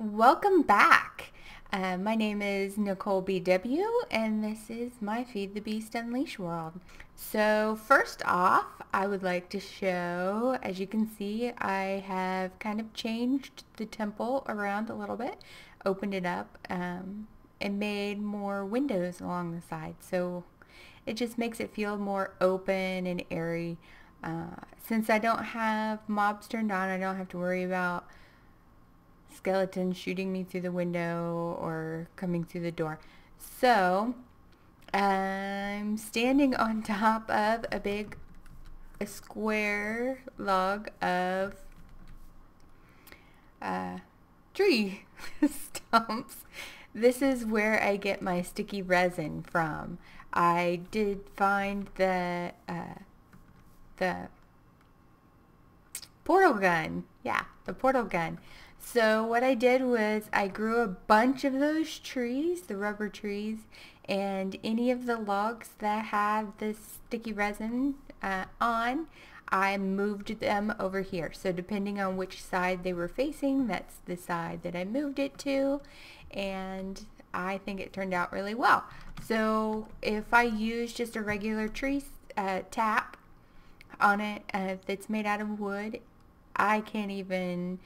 Welcome back. My name is Nicole BW, and this is my Feed the Beast Unleash world. So first off, I would like to show, as you can see, I have kind of changed the temple around a little bit, opened it up, and made more windows along the side. So it just makes it feel more open and airy. Since I don't have mobs turned on, I don't have to worry about skeletons shooting me through the window or coming through the door. So I'm standing on top of a square log of tree stumps. This is where I get my sticky resin from. I did find the portal gun. Yeah, the portal gun. So what I did was I grew a bunch of those trees, the rubber trees, and any of the logs that had this sticky resin on, I moved them over here. So depending on which side they were facing, that's the side that I moved it to, and I think it turned out really well. So if I use just a regular tree tap on it that's made out of wood, I can't even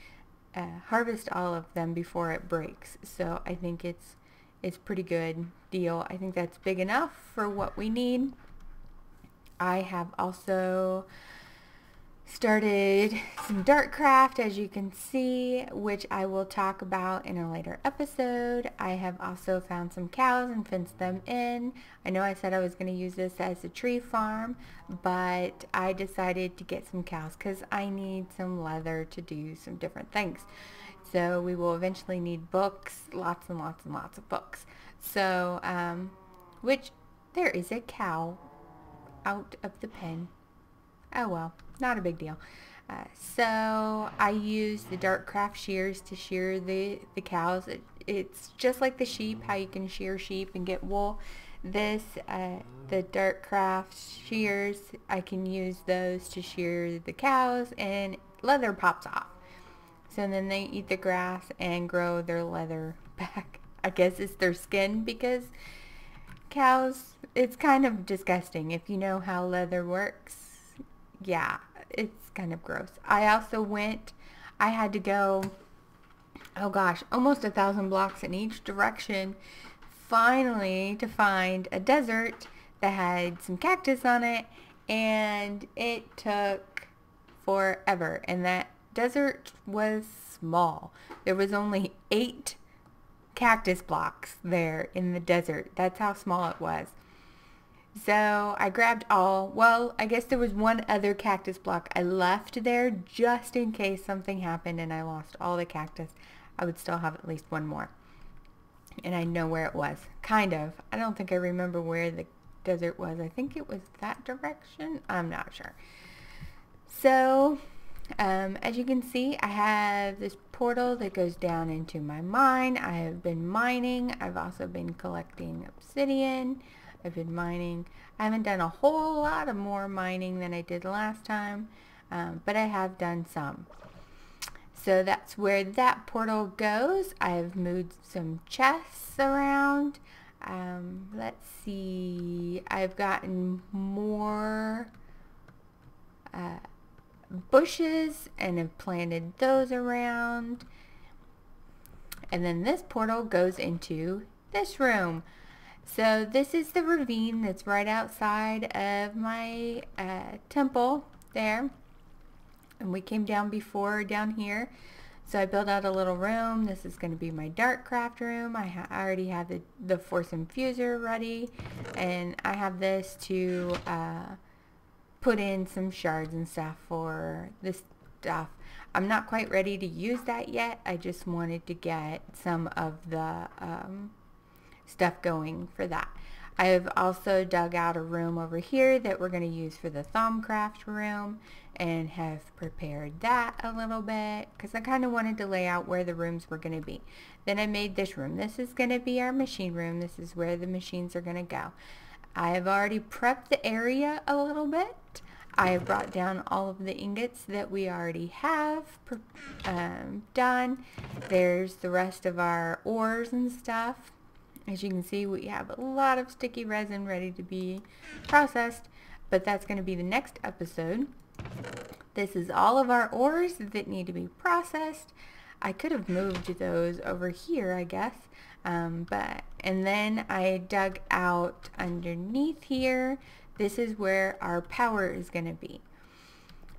harvest all of them before it breaks. So I think it's pretty good deal. I think that's big enough for what we need. I have also started some Dartcraft, as you can see, which I will talk about in a later episode. I have also found some cows and fenced them in. I know I said I was going to use this as a tree farm, but I decided to get some cows because I need some leather to do some different things. So we will eventually need books, lots and lots and lots of books. So, which there is a cow out of the pen. Oh well, not a big deal. So I use the Dartcraft shears to shear the cows. It's just like the sheep, how you can shear sheep and get wool. The Dartcraft shears, I can use those to shear the cows, and leather pops off. So then they eat the grass and grow their leather back. I guess it's their skin, because cows, it's kind of disgusting if you know how leather works. Yeah, it's kind of gross. I had to go, oh gosh, almost 1,000 blocks in each direction finally to find a desert that had some cactus on it, and it took forever. And that desert was small. There was only 8 cactus blocks there in the desert. That's how small it was. So I grabbed all. Well, I guess there was one other cactus block I left there just in case something happened and I lost all the cactus. I would still have at least one more. And I know where it was. Kind of. I don't think I remember where the desert was. I think it was that direction. I'm not sure. So, as you can see, I have this portal that goes down into my mine. I have been mining. I've also been collecting obsidian. I've been mining. I haven't done a whole lot of more mining than I did last time, but I have done some. So that's where that portal goes. I've moved some chests around. Let's see. I've gotten more bushes and have planted those around. And then this portal goes into this room. So this is the ravine that's right outside of my temple there. And we came down before down here. So I built out a little room. This is going to be my Dartcraft room. I already have the Force Infuser ready. And I have this to put in some shards and stuff for this stuff. I'm not quite ready to use that yet. I just wanted to get some of the stuff going for that. I have also dug out a room over here that we're going to use for the Thaumcraft room, and have prepared that a little bit because I kind of wanted to lay out where the rooms were going to be. Then I made this room. This is going to be our machine room. This is where the machines are going to go. I have already prepped the area a little bit. I brought down all of the ingots that we already have done. There's the rest of our ores and stuff. As you can see, we have a lot of sticky resin ready to be processed, but that's going to be the next episode. This is all of our ores that need to be processed. I could have moved those over here, I guess, and then I dug out underneath here. This is where our power is going to be.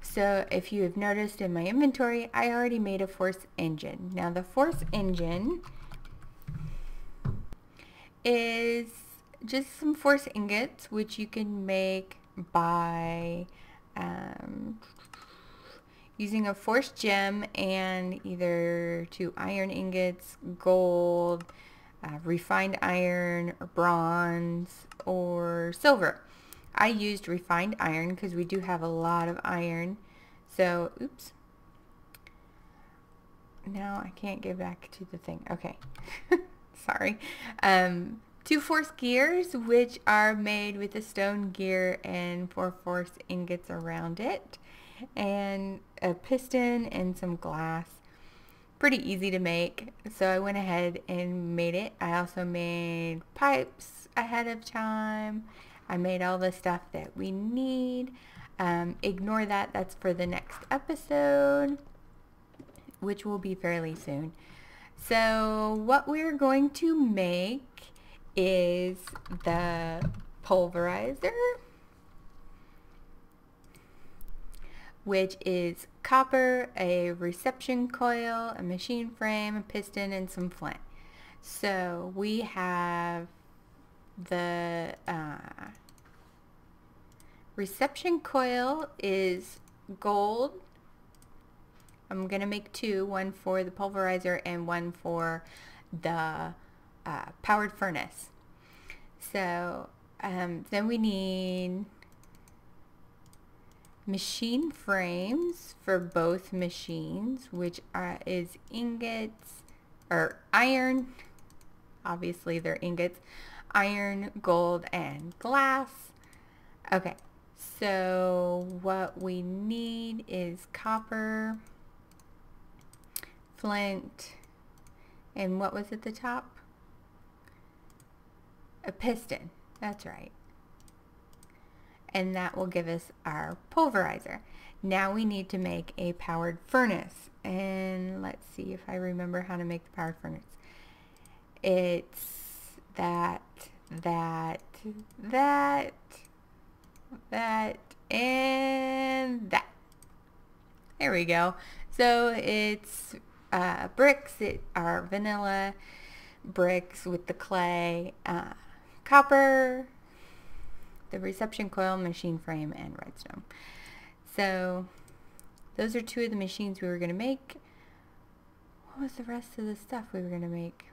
So if you have noticed in my inventory, I already made a force engine. Now the force engine is just some force ingots, which you can make by using a force gem and either 2 iron ingots, gold, refined iron, or bronze, or silver. I used refined iron because we do have a lot of iron. So, oops. Now I can't get back to the thing. Okay. Sorry. 2 force gears, which are made with a stone gear and 4 force ingots around it. And a piston and some glass. Pretty easy to make, so I went ahead and made it. I also made pipes ahead of time. I made all the stuff that we need. Ignore that, that's for the next episode, which will be fairly soon. So what we're going to make is the pulverizer, which is copper, a reception coil, a machine frame, a piston, and some flint. So we have the reception coil is gold. I'm going to make 2, one for the pulverizer and one for the powered furnace. So then we need machine frames for both machines, which is ingots, or iron, obviously they're ingots, iron, gold, and glass. Okay, so what we need is copper, flint, and what was at the top? A piston, that's right. And that will give us our pulverizer. Now we need to make a powered furnace. And let's see if I remember how to make the powered furnace. It's that, and that. There we go. So it's bricks. It are vanilla bricks with the clay, copper, the reception coil, machine frame, and redstone. So those are 2 of the machines we were going to make. What was the rest of the stuff we were going to make?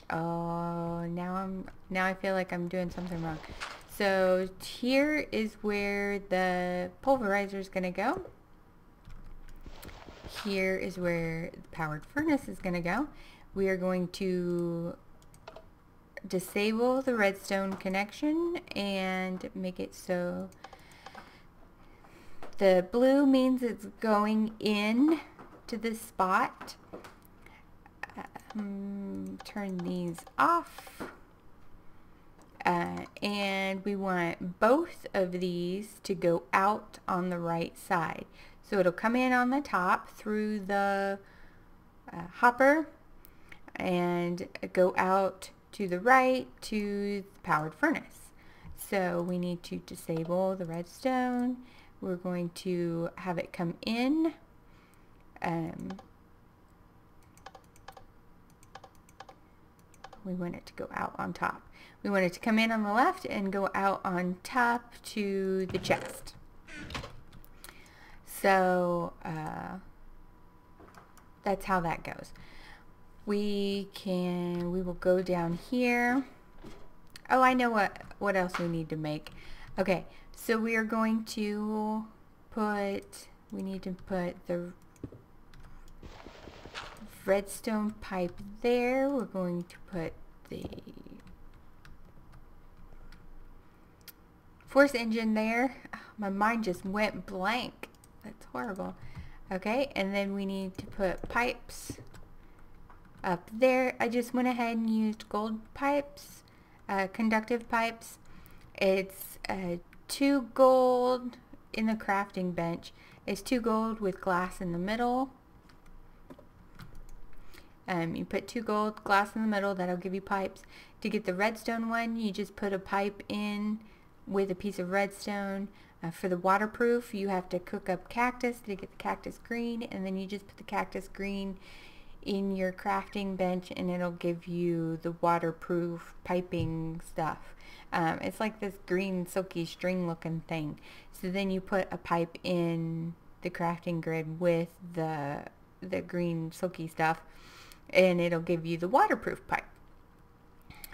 Oh, now I feel like I'm doing something wrong. So here is where the pulverizer is going to go. Here is where the powered furnace is going to go. We are going to disable the redstone connection and make it so the blue means it's going in to this spot. Turn these off, and we want both of these to go out on the right side, so it'll come in on the top through the hopper and go out to the right to the powered furnace. So we need to disable the redstone. We're going to have it come in. We want it to go out on top. We want it to come in on the left and go out on top to the chest. So that's how that goes. We will go down here. Oh, I know what else we need to make. Okay, so we are going to we need to put the redstone pipe there. We're going to put the force engine there. Oh, my mind just went blank. That's horrible. Okay, and then we need to put pipes up there. I just went ahead and used gold pipes, conductive pipes. It's 2 gold in the crafting bench. It's 2 gold with glass in the middle. You put 2 gold, glass in the middle, that'll give you pipes. To get the redstone one, you just put a pipe in with a piece of redstone. For the waterproof, you have to cook up cactus to get the cactus green, and then you just put the cactus green in your crafting bench and it'll give you the waterproof piping stuff. It's like this green silky string looking thing. So then you put a pipe in the crafting grid with the green silky stuff, and it'll give you the waterproof pipe.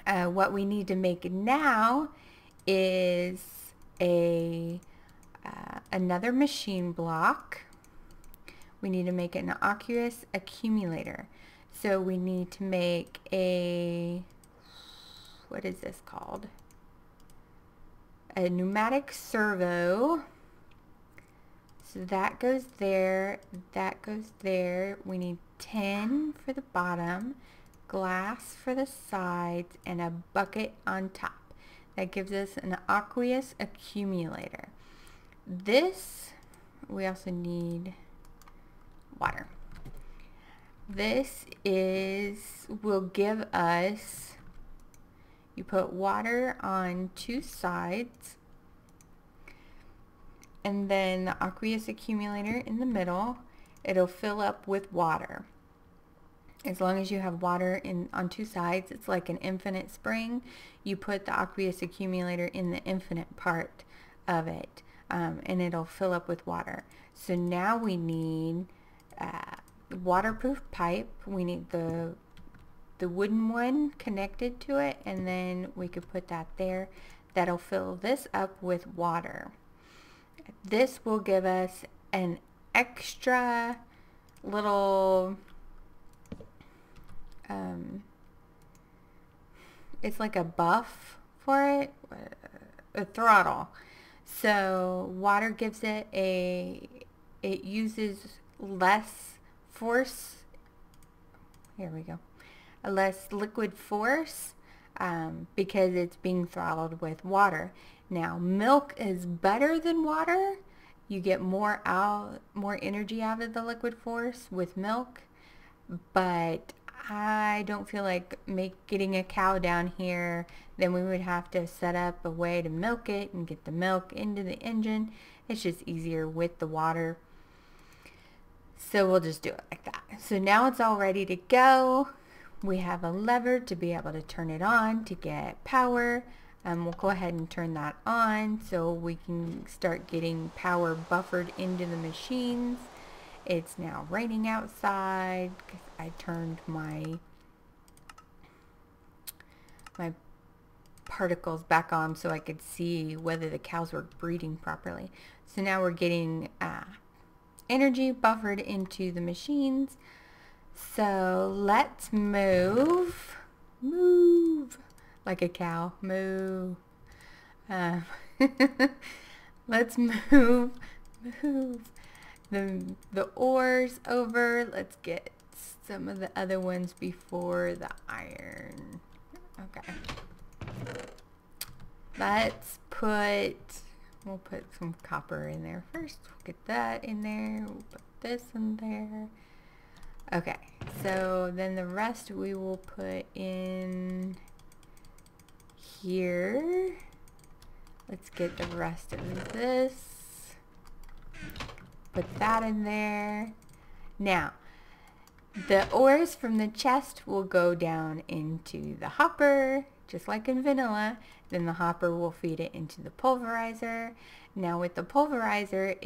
What we need to make now is another machine block. We need to make an aqueous accumulator. So we need to make a, what is this called? A pneumatic servo. So that goes there, that goes there. We need tin for the bottom, glass for the sides, and a bucket on top. That gives us an aqueous accumulator. This, we also need water. This will give us, you put water on 2 sides, and then the aqueous accumulator in the middle. It'll fill up with water. As long as you have water on 2 sides, it's like an infinite spring. You put the aqueous accumulator in the infinite part of it, and it'll fill up with water. So now we need waterproof pipe. We need the wooden one connected to it, and then we could put that there. That'll fill this up with water. This will give us an extra little, it's like a buff for it, a throttle. So water gives it it uses less force, here we go, a less liquid force, because it's being throttled with water. Now milk is better than water. You get more energy out of the liquid force with milk, but I don't feel like getting a cow down here. Then we would have to set up a way to milk it and get the milk into the engine. It's just easier with the water. So we'll just do it like that. So now it's all ready to go. We have a lever to be able to turn it on to get power. We'll go ahead and turn that on so we can start getting power buffered into the machines. It's now raining outside because I turned my particles back on so I could see whether the cows were breeding properly. So now we're getting energy buffered into the machines. So let's move like a cow, moo. Let's move the ores over. Let's get some of the other ones before the iron. Okay. We'll put some copper in there first. We'll get that in there. We'll put this in there. Okay, so then the rest we will put in here. Let's get the rest of this. Put that in there. Now, the ores from the chest will go down into the hopper, just like in vanilla. Then the hopper will feed it into the pulverizer. Now with the pulverizer,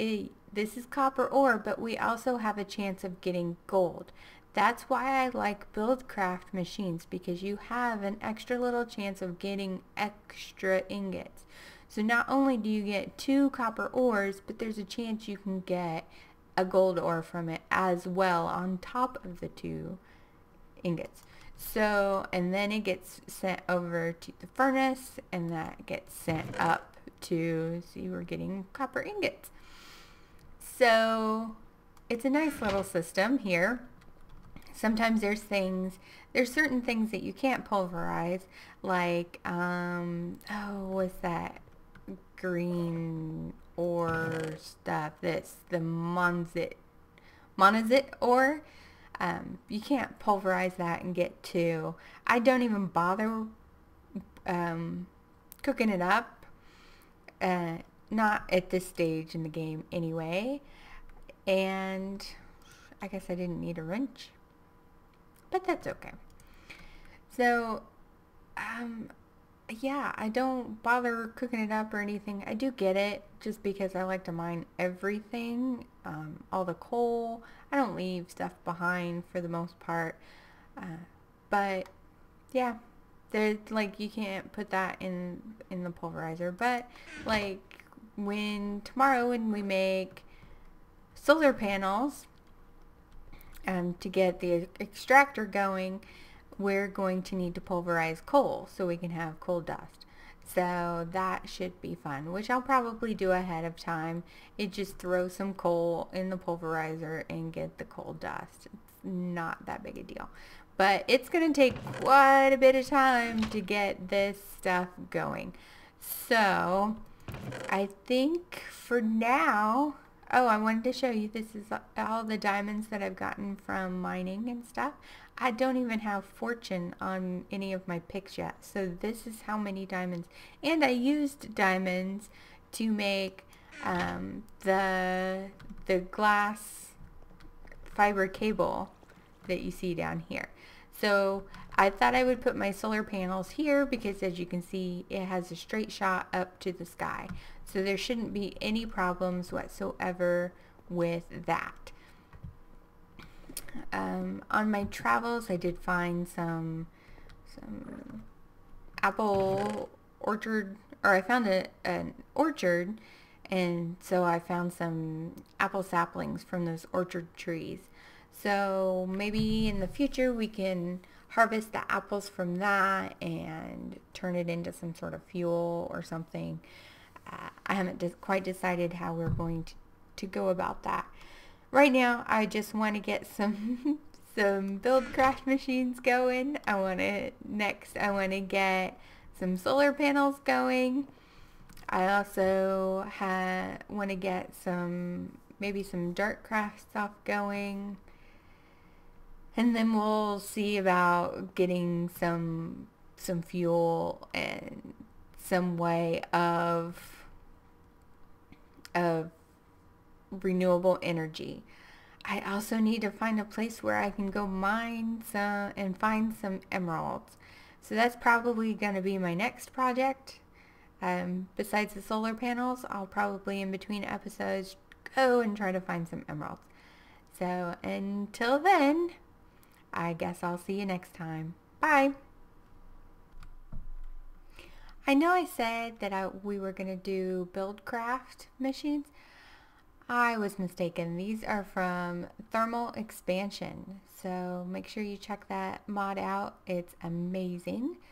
this is copper ore, but we also have a chance of getting gold. That's why I like Buildcraft machines, because you have an extra little chance of getting extra ingots. So not only do you get 2 copper ores, but there's a chance you can get a gold ore from it as well on top of the 2 ingots. So, and then it gets sent over to the furnace, and that gets sent up to see we're getting copper ingots. So it's a nice little system here. Sometimes there's certain things that you can't pulverize, like, what's that green ore stuff? That's the monazite ore. You can't pulverize that and get two. I don't even bother cooking it up. Not at this stage in the game anyway. And I guess I didn't need a wrench, but that's okay. So, yeah, I don't bother cooking it up or anything. I do get it just because I like to mine everything, all the coal. I don't leave stuff behind for the most part. But yeah, there's like, you can't put that in the pulverizer. But like tomorrow when we make solar panels, to get the extractor going, we're going to need to pulverize coal so we can have coal dust. So that should be fun, which I'll probably do ahead of time. It just throw some coal in the pulverizer and get the coal dust. It's not that big a deal. But it's going to take quite a bit of time to get this stuff going. So I think for now, oh, I wanted to show you, this is all the diamonds that I've gotten from mining and stuff. I don't even have fortune on any of my picks yet. So this is how many diamonds. And I used diamonds to make the glass fiber cable that you see down here. So I thought I would put my solar panels here because, as you can see, it has a straight shot up to the sky. So there shouldn't be any problems whatsoever with that. On my travels, I did find some apple orchard, or I found an orchard, and so I found some apple saplings from those orchard trees. So maybe in the future we can harvest the apples from that and turn it into some sort of fuel or something. I haven't quite decided how we're going to go about that. Right now, I just want to get some Buildcraft machines going. I want to get some solar panels going. I also want to get maybe some Dartcraft stuff going. And then we'll see about getting some fuel and some way of renewable energy. I also need to find a place where I can go mine and find some emeralds. So that's probably going to be my next project. Besides the solar panels, I'll probably in between episodes go and try to find some emeralds. So until then, I guess I'll see you next time. Bye! I know I said that we were going to do Buildcraft machines. I was mistaken. These are from Thermal Expansion. So make sure you check that mod out. It's amazing.